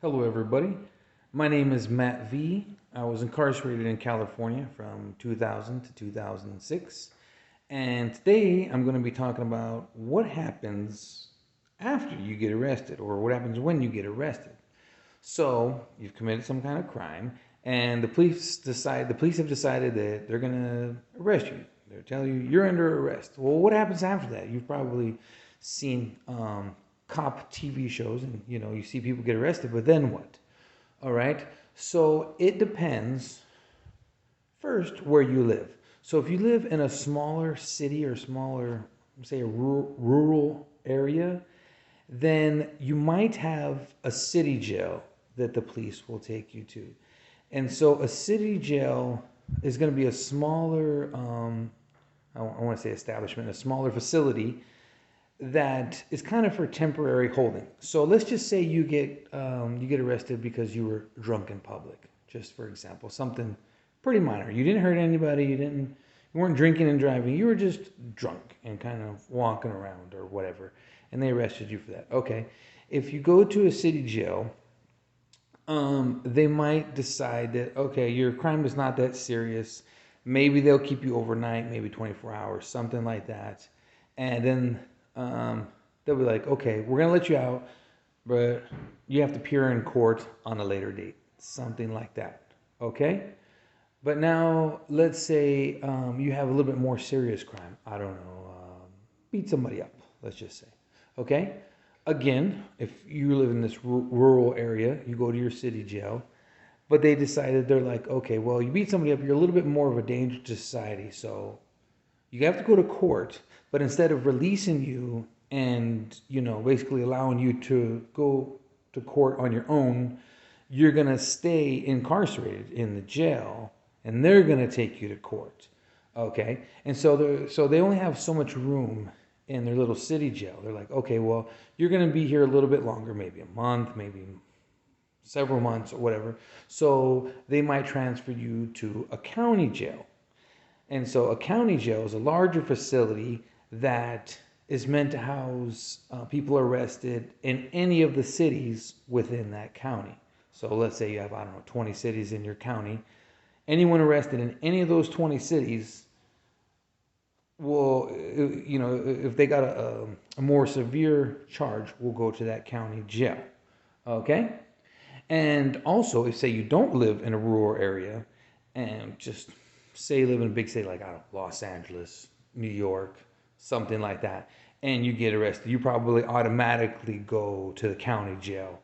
Hello, everybody. My name is Matt V. I was incarcerated in California from 2000 to 2006. And today I'm going to be talking about what happens after you get arrested or what happens when you get arrested. So, you've committed some kind of crime and the police have decided that they're going to arrest you. They're telling you you're under arrest. Well, what happens after that? You've probably seen cop TV shows and you see people get arrested, but then what? All right. So it depends first where you live. So if you live in a smaller city or smaller, say a rural area, then you might have a city jail that the police will take you to. And so a city jail is going to be a smaller, I want to say establishment, a smaller facility that is kind of for temporary holding. So let's just say you get arrested because you were drunk in public, just for example, something pretty minor. You didn't hurt anybody. You weren't drinking and driving. You were just drunk and kind of walking around or whatever, and they arrested you for that. Okay, if you go to a city jail, they might decide that okay, your crime is not that serious. Maybe they'll keep you overnight, maybe 24 hours, something like that, and then they'll be like, okay, we're gonna let you out, but you have to appear in court on a later date, something like that. Okay. But now, let's say you have a little bit more serious crime. I don't know, beat somebody up, let's just say. Okay? Again, if you live in this rural area, you go to your city jail, but they decided they're like, okay, well, you beat somebody up, you're a little bit more of a danger to society, so you have to go to court, but instead of releasing you and, basically allowing you to go to court on your own, you're going to stay incarcerated in the jail and they're going to take you to court. Okay? And so they only have so much room in their little city jail. They're like, okay, well, you're going to be here a little bit longer, maybe a month, maybe several months or whatever. So they might transfer you to a county jail. And so a county jail is a larger facility that is meant to house people arrested in any of the cities within that county. So let's say you have, I don't know, 20 cities in your county. Anyone arrested in any of those 20 cities will, if they got a more severe charge, will go to that county jail. Okay? And also, if say you don't live in a rural area and just say you live in a big city like, I don't know, Los Angeles, New York, something like that, and you get arrested, you probably automatically go to the county jail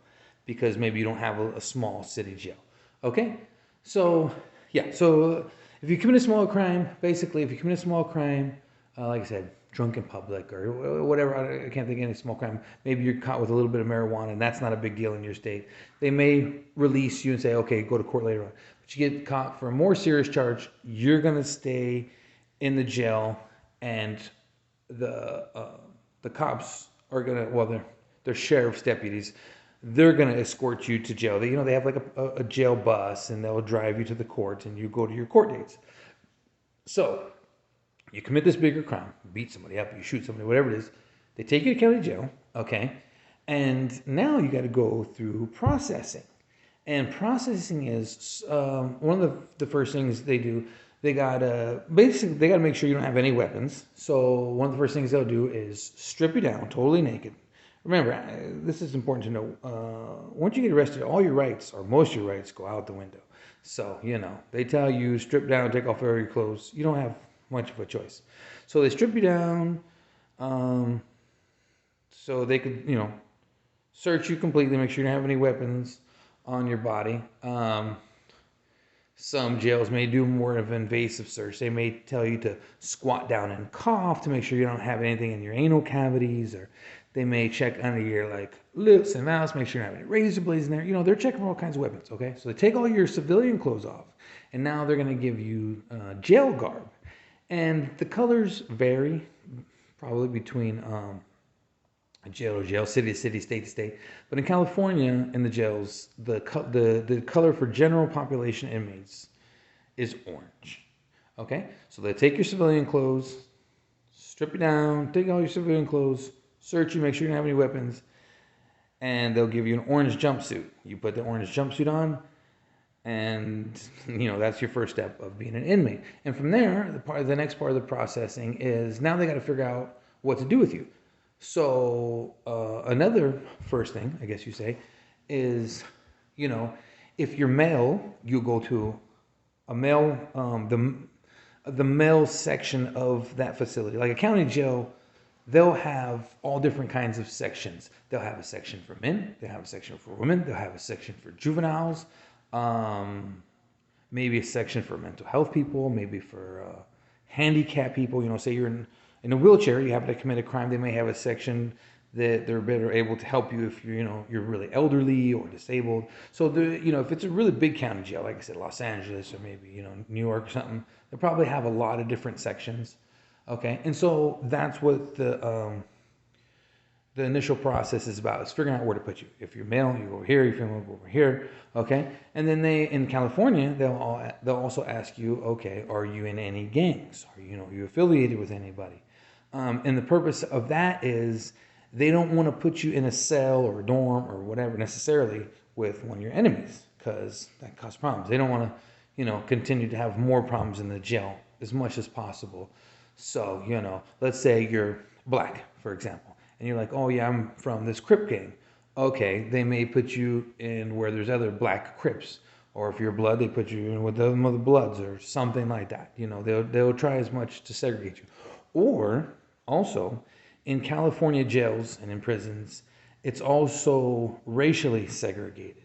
because maybe you don't have a small city jail. Okay? So, yeah. So, if you commit a small crime, basically, if you commit a small crime, like I said, drunk in public or whatever, I can't think of any small crime. Maybe you're caught with a little bit of marijuana and that's not a big deal in your state. They may release you and say, okay, go to court later on. But you get caught for a more serious charge, you're going to stay in the jail and the cops are going to, well, they're sheriff's deputies. They're going to escort you to jail. They have like a jail bus and they'll drive you to the court and you go to your court dates. So you commit this bigger crime, beat somebody up, you shoot somebody, whatever it is. They take you to county jail, okay? And now you got to go through processing. And processing is one of the first things they do. They got to make sure you don't have any weapons. So one of the first things they'll do is strip you down, totally naked. Remember, this is important to know. Once you get arrested, all your rights, or most of your rights, go out the window. So, they tell you strip down, take off all your clothes. You don't have much of a choice. So they strip you down so they could, search you completely, make sure you don't have any weapons on your body. Some jails may do more of an invasive search. They may tell you to squat down and cough to make sure you don't have anything in your anal cavities, or they may check under your lips and mouths, make sure you don't have any razor blades in there. They're checking for all kinds of weapons. Okay, so they take all your civilian clothes off, and now they're going to give you jail garb, and the colors vary, probably between jail to jail, city to city, state to state. But in California, in the jails, the color for general population inmates is orange. Okay? So they take your civilian clothes, strip you down, take all your civilian clothes, search you, make sure you don't have any weapons. and they'll give you an orange jumpsuit. You put the orange jumpsuit on, and that's your first step of being an inmate. And from there, the next part of the processing is now they got to figure out what to do with you. So another first thing, I guess you say, is if you're male, you go to a male the male section of that facility, like a county jail. They'll have all different kinds of sections. They'll have a section for men. They'll have a section for women. They'll have a section for juveniles. Maybe a section for mental health people. Maybe for handicapped people. Say you're in a wheelchair, you happen to commit a crime. They may have a section that they're better able to help you if you're really elderly or disabled. So if it's a really big county jail, like I said, Los Angeles or maybe New York or something, they probably have a lot of different sections. Okay, and so that's what the initial process is about. It's figuring out where to put you. If you're male, you go over here. If you're female, you go over here. Okay, and then in California, they'll also ask you, okay, are you in any gangs? Are you affiliated with anybody? And the purpose of that is they don't want to put you in a cell or a dorm or whatever necessarily with one of your enemies, because that causes problems. They don't want to continue to have more problems in the jail as much as possible. So, let's say you're black, for example, and you're like, oh yeah, I'm from this Crip gang. Okay, they may put you in where there's other black Crips, or if you're blood, they put you in with the other Bloods or something like that. They'll try as much to segregate you. Or also, in California jails and in prisons, it's also racially segregated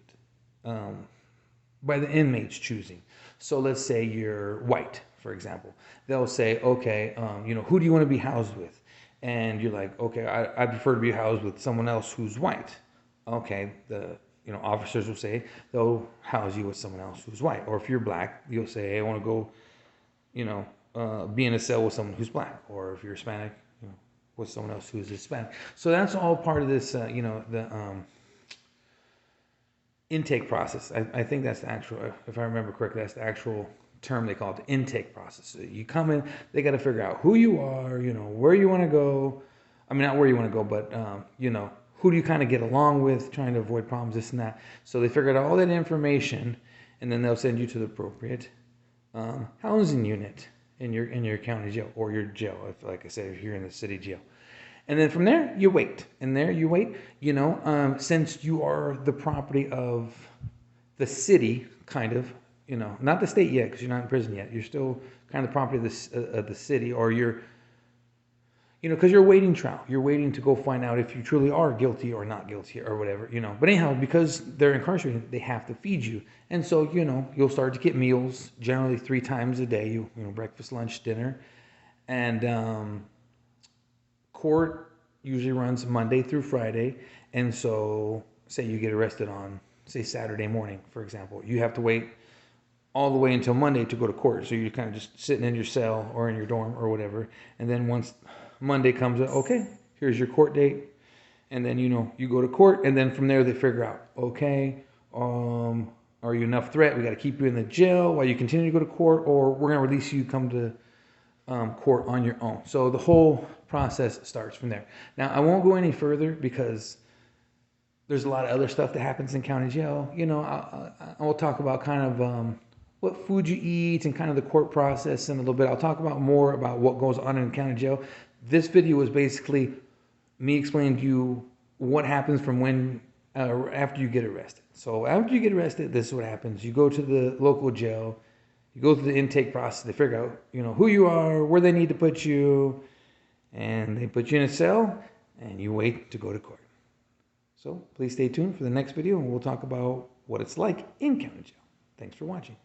by the inmates choosing. So let's say you're white, for example. They'll say, okay, who do you want to be housed with? And you're like, okay, I prefer to be housed with someone else who's white. Okay, the officers will say they'll house you with someone else who's white. Or if you're black, you'll say, hey, I want to go, be in a cell with someone who's black. Or if you're Hispanic, with someone else who's Hispanic. So that's all part of this, the intake process. I think that's the actual, if I remember correctly, that's the actual term they call it, the intake process. So you come in, they got to figure out who you are, where you want to go. I mean, not where you want to go, but, who do you kind of get along with, trying to avoid problems, this and that. So they figured out all that information, and then they'll send you to the appropriate housing unit in your county jail or your jail, like I said, if you're in the city jail. And then from there, you wait. And there you wait, since you are the property of the city, kind of, not the state yet, because you're not in prison yet. You're still kind of the property of the city, or you're, because you're waiting trial. You're waiting to go find out if you truly are guilty or not guilty or whatever, But anyhow, because they're incarcerated, they have to feed you. And so, you'll start to get meals, generally 3 times a day, breakfast, lunch, dinner. And court usually runs Monday through Friday. And so, say you get arrested on, say, Saturday morning, for example. You have to wait all the way until Monday to go to court. So you're kind of just sitting in your cell or in your dorm or whatever. And then once Monday comes, okay, here's your court date. And then, you go to court. And then from there, they figure out, okay, are you enough threat? We got to keep you in the jail while you continue to go to court, or we're going to release you, come to court on your own. So the whole process starts from there. Now, I won't go any further because there's a lot of other stuff that happens in county jail. I will talk about kind of what food you eat and kind of the court process in a little bit. I'll talk about more about what goes on in county jail. This video is basically me explaining to you what happens from when after you get arrested. So after you get arrested, this is what happens. You go to the local jail. You go through the intake process. They figure out, who you are, where they need to put you, and they put you in a cell, and you wait to go to court. So please stay tuned for the next video, and we'll talk about what it's like in county jail. Thanks for watching.